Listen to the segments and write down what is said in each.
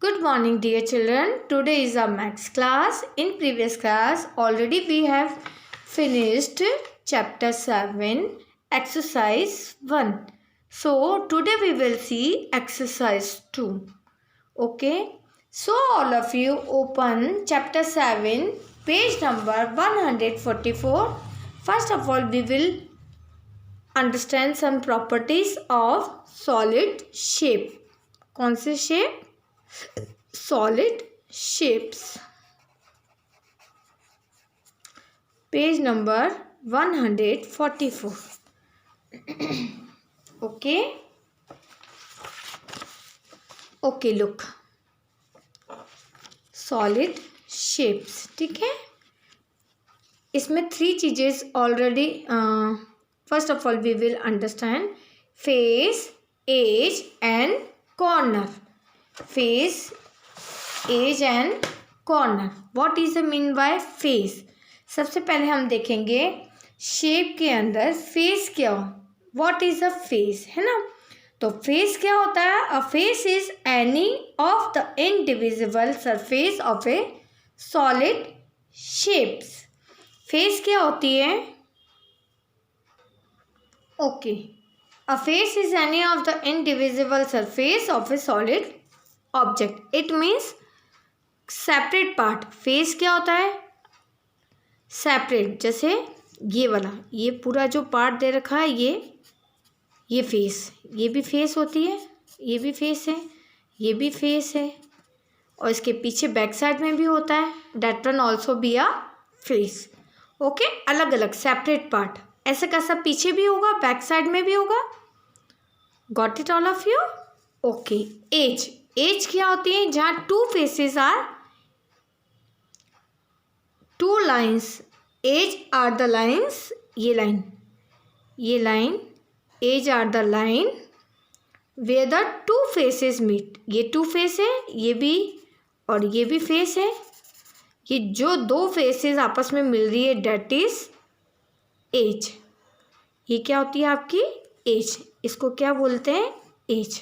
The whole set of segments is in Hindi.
Good morning, dear children. Today is our maths class. In previous class, already we have finished chapter 7, exercise 1. So, today we will see exercise 2. Okay. So, all of you open chapter 7, page number 144. First of all, we will understand some properties of solid shape. कौन से shape? Solid shapes. Page number 144. Okay. Okay, look. Solid shapes. ठीक है. इसमें 3 चीजें already first of all we will understand face, edge and corner. Face, edge and corner. What is the mean by face? सबसे पहले हम देखेंगे शेप के अंदर फेस क्या हो. व्हाट इज अ फेस, है ना. तो फेस क्या होता है? अ face is any of the indivisible surface of A solid shapes. Face क्या होती है? Okay. A face is any of the indivisible surface of A solid object. It means separate part. Face क्या होता है? सेपरेट. जैसे ये वाला, ये पूरा जो पार्ट दे रखा है, ये फेस. ये भी फेस होती है, ये भी फेस है, ये भी फेस है, और इसके पीछे बैक साइड में भी होता है. That one also be a face. Okay. अलग अलग सेपरेट पार्ट. ऐसे कैसा पीछे भी होगा, बैक साइड में भी होगा. Got it all of you? Okay. Edge. Edge क्या होती है? जहाँ 2 faces are 2 lines. Edge are the lines. ये लाइन, ये line. Edge are the line where the 2 faces meet. ये 2 फेस है, ये भी और ये भी फेस है. ये जो 2 फेसेस आपस में मिल रही है, डेट इज एज. ये क्या होती है आपकी? एज. इसको क्या बोलते हैं? Edge.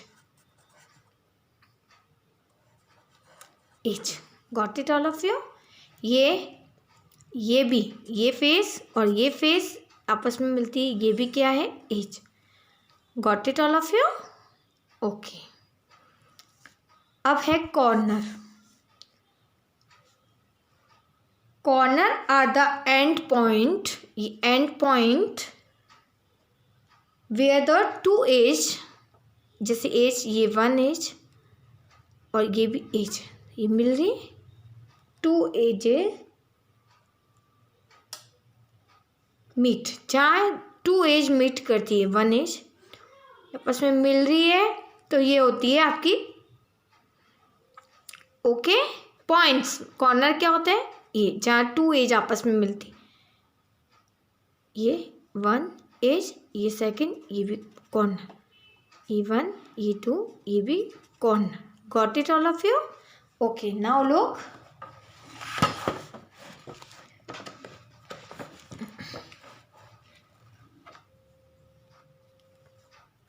Edge. Got it all of you? ये भी, ये फेस और ये फेस आपस में मिलती है, ये भी क्या है? Edge. Got it all of you? Okay. अब है corner. Corner are the end point. ये end point where the 2 edge, जैसे एज, ये 1 एज और ये भी एज, ये मिल रही 2 एजेस मीट. जहाँ 2 एज मीट करती है, 1 एज आपस में मिल रही है, तो ये होती है आपकी ओके पॉइंट्स. कॉर्नर क्या होता है? ये जहाँ 2 एज आपस में मिलती. ये 1 एज, ये सेकंड, ये भी कॉर्नर. ये 1, ये 2, ये भी corner. Got it all of you? Okay. Now look.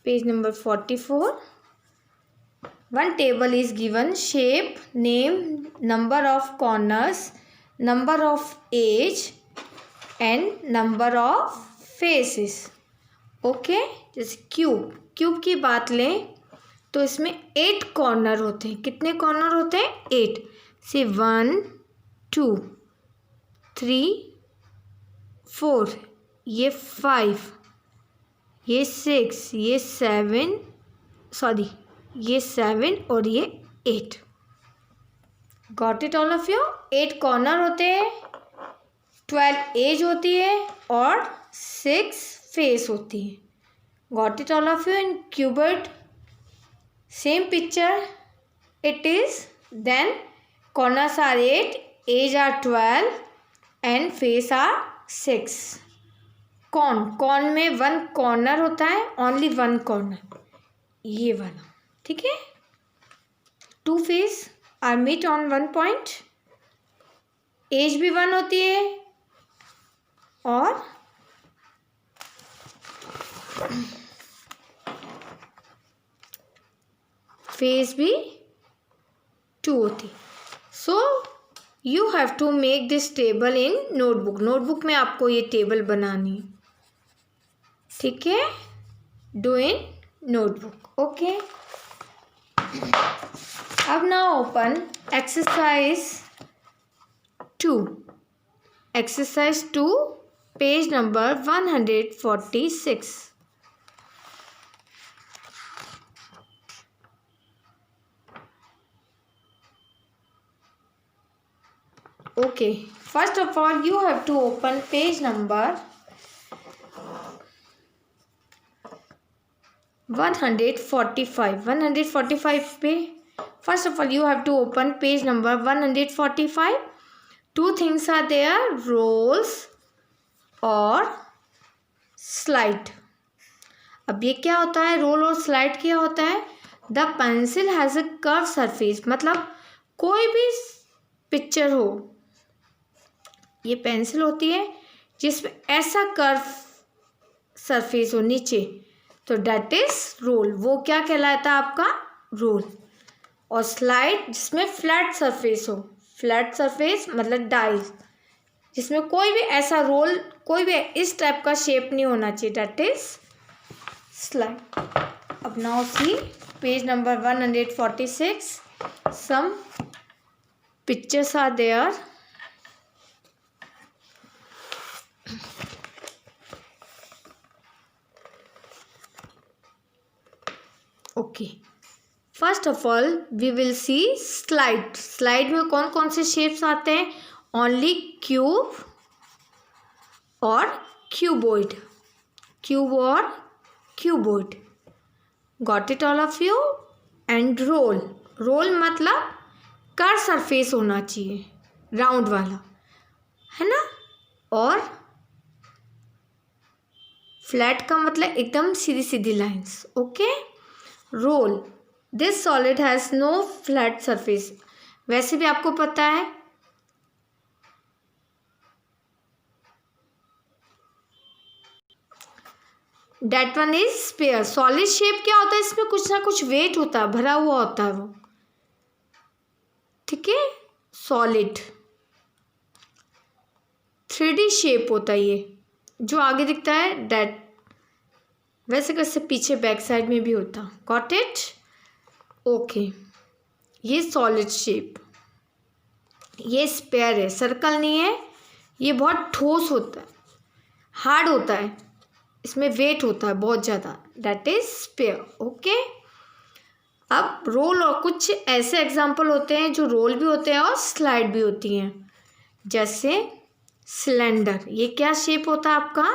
Page number 44. One table is given. Shape, name, number of corners, number of edge and number of faces. Okay. जैसे क्यूब. क्यूब की बात लें तो इसमें 8 कॉर्नर होते हैं. कितने कॉर्नर होते हैं? 8. से 1 2 3 4, ये 5, ये 6, ये 7, सॉरी ये 7 और ये 8. Got it all of you? 8 corner होते हैं, 12 एज होती है और 6 फेस होती है. Got it all of you? In क्यूबर्ड same picture it is. Then corners are 8, edge are 12 and face are 6. Corn में 1 कॉर्नर होता है, ओनली 1 कॉर्नर, ये वाला. ठीक है. 2 face are meet on 1 point. Edge भी 1 होती है और फेस भी 2 होती। So you have to make this table in notebook. Notebook में आपको ये टेबल बनानी है, ठीक है। Do in notebook, okay. अब ना open exercise 2, exercise 2 page number 146। Okay, first of all you have to open page number 145। 145 पे first of all you have to open page number 145। two things are there, rolls और slide। अब ये क्या होता है, रोल और स्लाइड क्या होता है? The pencil has a curve surface, मतलब कोई भी पिक्चर हो, ये पेंसिल होती है जिसमें ऐसा कर्व सरफेस हो नीचे, तो डेट इज रोल। वो क्या कहलाता है आपका? रोल। और स्लाइड जिसमें फ्लैट सरफेस हो, फ्लैट सरफेस मतलब डाई, जिसमें कोई भी ऐसा रोल, कोई भी इस टाइप का शेप नहीं होना चाहिए, डेट इज स्लाइड। अब now see page number 146, some pictures are there. Okay, first of all we will see slide. Slide में कौन कौन से शेप्स आते हैं? ओनली क्यूब और क्यूबॉइड, क्यूब और cuboid. Got it all of you? And roll, roll मतलब कर्व सरफेस होना चाहिए, राउंड वाला, है ना। और फ्लैट का मतलब एकदम सीधी सीधी lines, okay. Roll, this solid has no flat surface. वैसे भी आपको पता है that one is sphere. Solid shape क्या होता है? इसमें कुछ ना कुछ वेट होता है, भरा हुआ होता है वो, ठीक है। सॉलिड 3D शेप होता है ये, जो आगे दिखता है डेट, वैसे कैसे पीछे बैक साइड में भी होता। Got it? ओके, ये सॉलिड शेप, ये स्पेयर है, सर्कल नहीं है। ये बहुत ठोस होता है, हार्ड होता है, इसमें वेट होता है बहुत ज़्यादा, दैट इज स्पेयर, ओके। अब रोल और कुछ ऐसे एग्जाम्पल होते हैं जो रोल भी होते हैं और स्लाइड भी होती हैं, जैसे सिलेंडर। ये क्या शेप होता है आपका?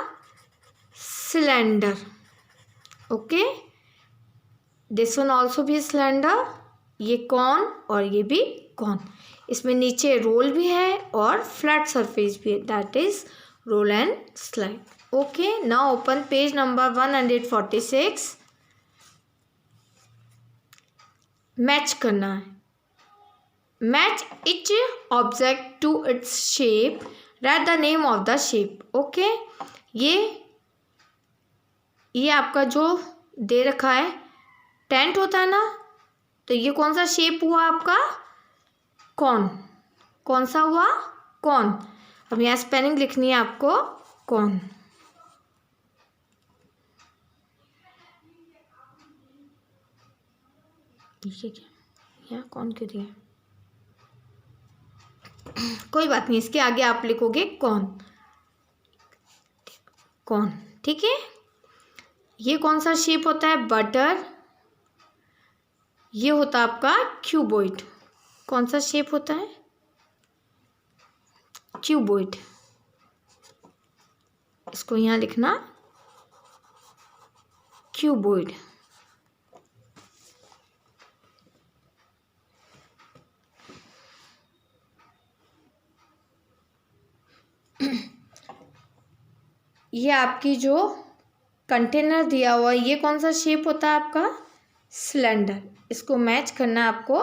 Cylinder, okay. This one also भी सिलेंडर। ये कॉर्न और ये भी कॉर्न। इसमें नीचे रोल भी है और फ्लैट सरफेस भी है, that is roll and slide, okay. Now open page number 146। Match करना है। Match each object to its shape, write the name of the shape, okay. ये आपका जो दे रखा है टेंट होता है ना, तो ये कौन सा शेप हुआ आपका? कॉर्न। कौन सा हुआ? कॉर्न। अब यहाँ स्पेलिंग लिखनी है आपको, कॉर्न। ये क्या, यहाँ कौन क्यों दिया? कोई बात नहीं, इसके आगे आप लिखोगे कॉर्न, कॉर्न, ठीक है। ये कौन सा शेप होता है? बटर। ये होता है आपका क्यूबॉइड। कौन सा शेप होता है? क्यूबॉइड। इसको यहाँ लिखना, क्यूबॉइड। ये आपकी जो कंटेनर दिया हुआ है, ये कौन सा शेप होता है आपका? सिलेंडर। इसको मैच करना है आपको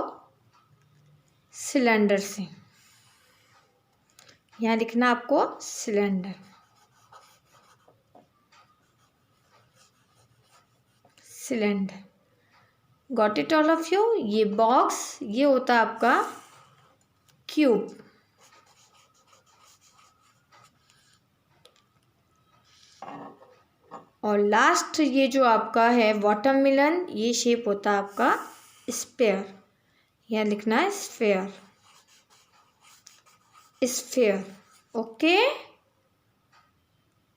सिलेंडर से, यहाँ लिखना आपको cylinder, cylinder, got it all of you. ये बॉक्स ये होता है आपका क्यूब। और लास्ट ये जो आपका है वाटरमेलन, ये शेप होता है आपका स्फेयर। यहाँ लिखना है sphere, sphere. Okay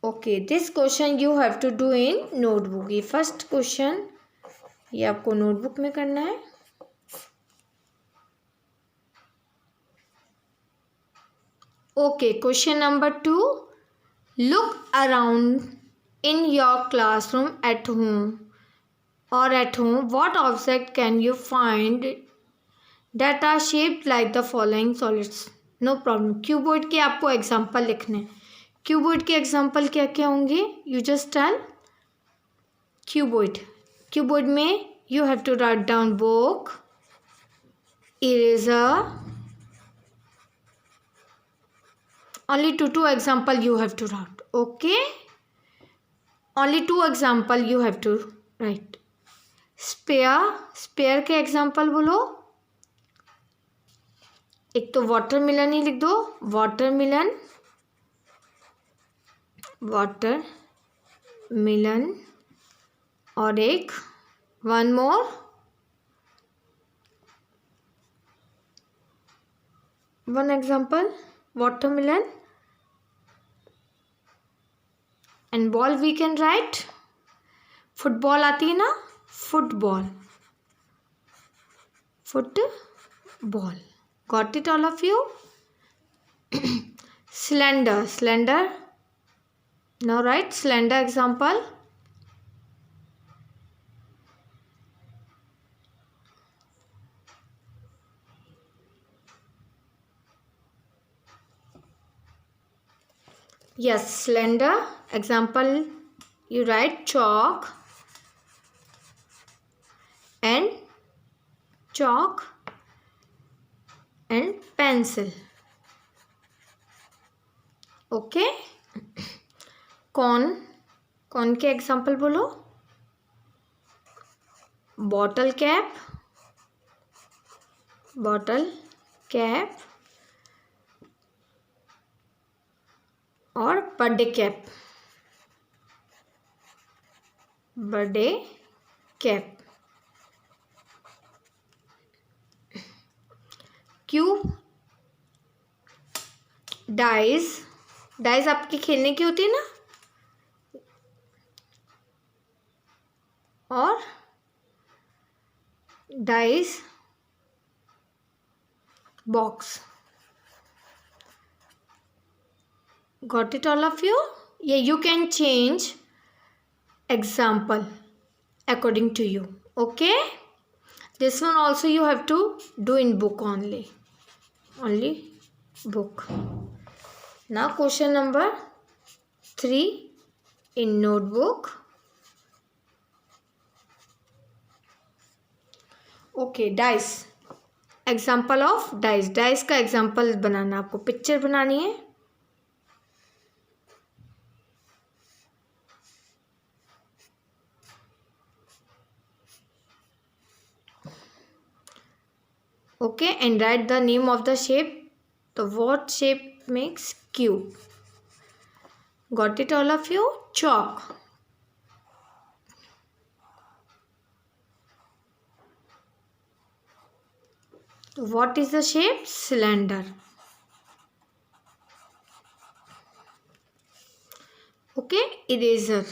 okay, this question you have to do in notebook. ये फर्स्ट क्वेश्चन ये आपको नोटबुक में करना है। Okay, question number 2, look around in your classroom at home, what object can you find that are shaped like the following solids? No problem. Cuboid के आपको एग्जांपल लिखने हैं। क्यूबॉइड के एग्जांपल क्या क्या होंगे? यू जस्ट टेल क्यूबॉइड में you have to write down book, eraser, only two example you have to write. Okay, only 2 example you have to write. Sphere के एग्जाम्पल बोलो। एक तो वाटरमेलन ही लिख दो, वाटरमेलन, और एक one more, one example watermelon. And ball we can write, football आती है ना, football. Got it all of you. Cylinder, now write cylinder example. Yes, cylinder example, you write chalk and pencil. Okay, कौन के एग्जाम्पल बोलो? बॉटल कैप, और बर्थडे कैप। क्यूब, डाइस आपकी खेलने की होती है ना, और dice box. Got it all of you? Yeah, you can change example according to you. Okay, this one also you have to do in book only book. Now question number 3 in notebook. Okay, dice, example of dice का example बनाना, आपको पिक्चर बनानी है। Okay, and write the name of the shape. So what shape makes cube? Got it all of you? Chalk. What is the shape? Cylinder. Okay, eraser.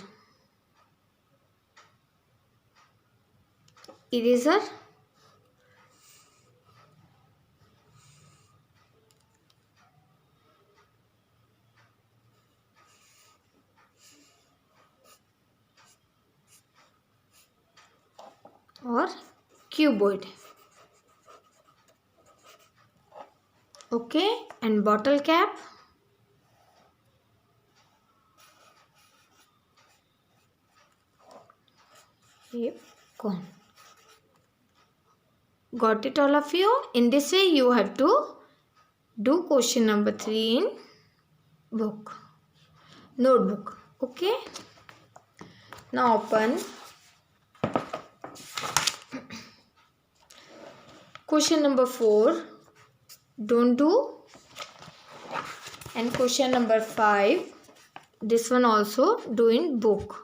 और cuboid. Okay, and bottle cap. Cone. Got it all of you? In this way you have to do question number 3 in notebook. Okay, now open Question number 4, don't do. And question number 5, this one also do in book.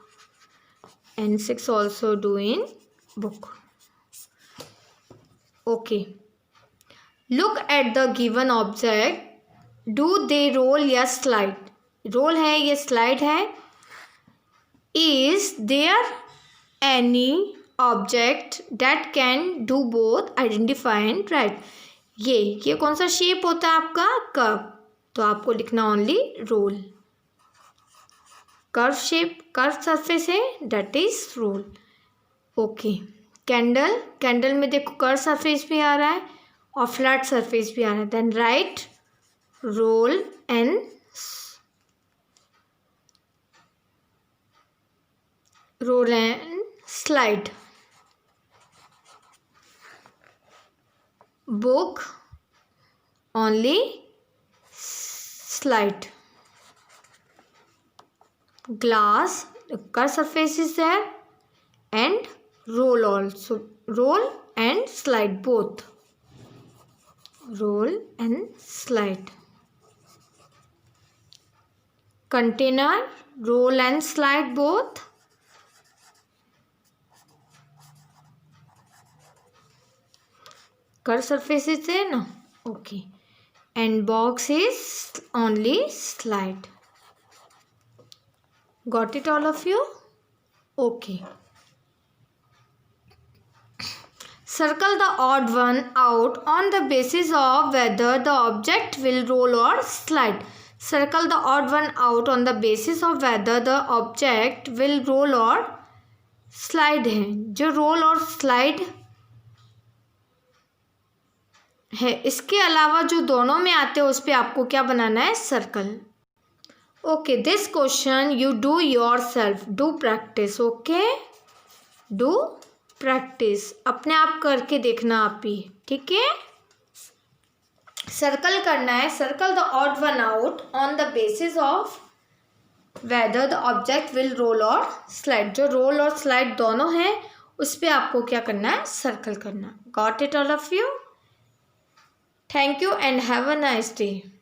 And 6 also do in book. Okay. Look at the given object. Do they roll या slide? रोल है या स्लाइड है? Is there any object that can do both? Identify and write. ये कौन सा शेप होता है आपका? कर्व. तो आपको लिखना only roll. Curve shape, curve surface है, that is roll. Okay. Candle, candle में देखो कर्व सरफेस भी आ रहा है और फ्लैट सरफेस भी आ रहा है. Then write roll and slide. book only slide. Glass, curved surface is there, and roll also. Roll and slide both. Roll and slide. Container, roll and slide both. Curved surface is there, no? Okay. And box is only slide. Got it, all of you? Okay. Circle the odd one out on the basis of whether the object will roll or slide. Circle the odd one out on the basis of whether the object will roll or slide है. जो roll और slide है, इसके अलावा जो दोनों में आते हैं उस पर आपको क्या बनाना है? Circle. Okay. This question you do your self. Do practice. Okay. Do practice. अपने आप करके देखना आप ही. ठीक है. सर्कल करना है. Circle the odd one out on the basis of whether the object will roll और स्लाइड. जो रोल और स्लाइड दोनों हैं उस पर आपको क्या करना है? सर्कल करना. Got it, all of you? Thank you and have a nice day.